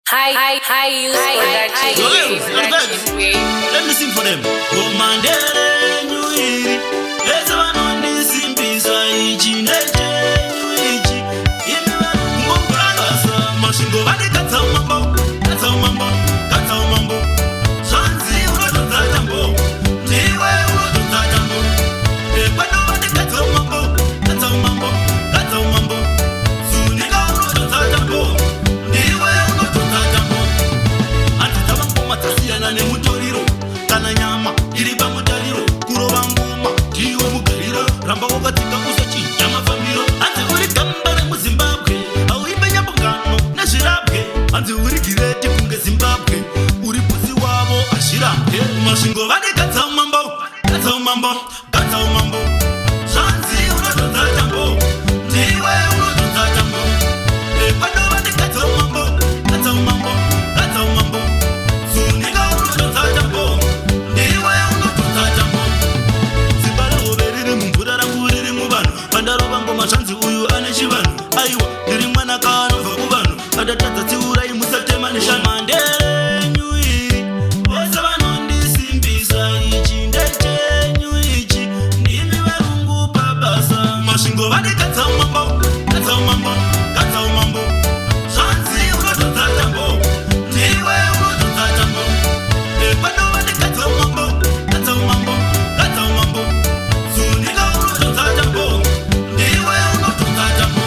Hi, use production. Let me sing for them. Oh, Mandela, New Year. Let's have on this in peace. I change you. Mashingo bade kata mambo, kata mambo, kata mambo. Shanzi urotonza jambo, niwe urotonza jambo. Ekwano bade kata mambo, kata mambo, kata mambo. Suniga urotonza jambo, niwe urotonza jambo. Antitaba ngoma tasiyana ne mutoriro, kana nyama iriba mutariro, kuroba ngoma tiwe mugariro, ramba wogatika usachi nyama famiro. Ante uri kambare mu Zimbabwe, au ibenya bongano na shirabwe. Ante uri kireti kunge Zimbabwe, uri pusi wabo ashirabwe. Mashingo bade kata mambo, kata mambo, kata mambo. Shanzi urotonza jambo, niwe urotonza jambo. Ekwano bade kata mambo, kata mambo, kata mambo. Suniga urotonza jambo, niwe urotonza jambo. Zimbala oberiri mumvura rangu riri mubano, pandaroba ngoma shanzi uyu ane chivano. Aiwa, ndiri mwana kanova kuvano, adatadza tsiura imusatema nishana. Mandela nyuiri, vose vanondisimbisa ichi ndechenyu ichi, ndimi varungu pabasa. Mashingo vade kata mambo, kata mambo, kata mambo. Shanzi urotonza jambo, niwe urotonza jambo. Ekwano vade kata mambo, kata mambo, kata mambo. Suniga urotonza jambo, niwe urotonza jambo.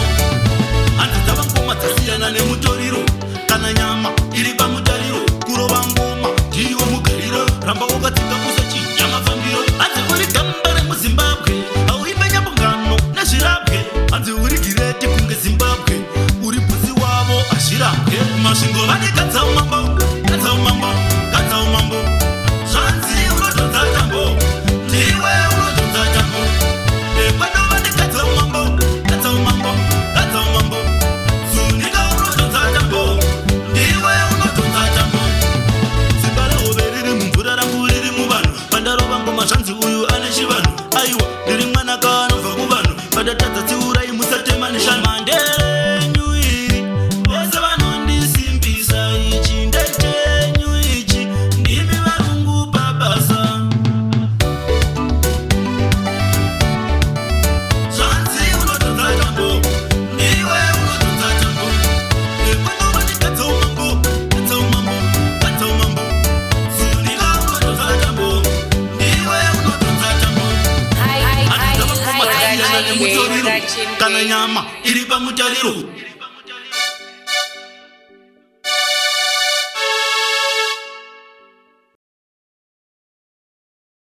Antitaba ngoma tasiyana ne mutoriro, kana nyama iriba mutariro, kuroba ngoma tiwe mugariro, ramba wogatika usachi nyama famiro. Ante uri gambare mu Zimbabwe, au imenya bongano na shirabwe. Ante uri kireti kunge Zimbabwe, uri pusi wabo ashirabwe. Mashingo bade kata mambo, kata mambo, kata mambo. Shanzi urotonza jambo, niwe urotonza jambo. Ekwano bade kata mambo, kata mambo, kata mambo. Suniga urotonza jambo, niwe urotonza jambo. Zimbala oberiri mumvura rangu riri mubano, pandaroba ngoma shanzi uyu ane chivano. Aiwa, ndiri mwana kanova kuvano, padatadza tsiura imusatema nishana. Mandela nyuiri, vose vanondisimbisa ichi ndechenyu ichi, ndimi varungu pabasa. Shanzi urotonza jambo, niwe urotonza jambo. Ekwano bade kata mambo, kata mambo, kata mambo. Suniga urotonza jambo, niwe urotonza jambo. Hi, Antitaba ngoma tasiyana ne mutoriro, production. kana nyama iriba mutariro.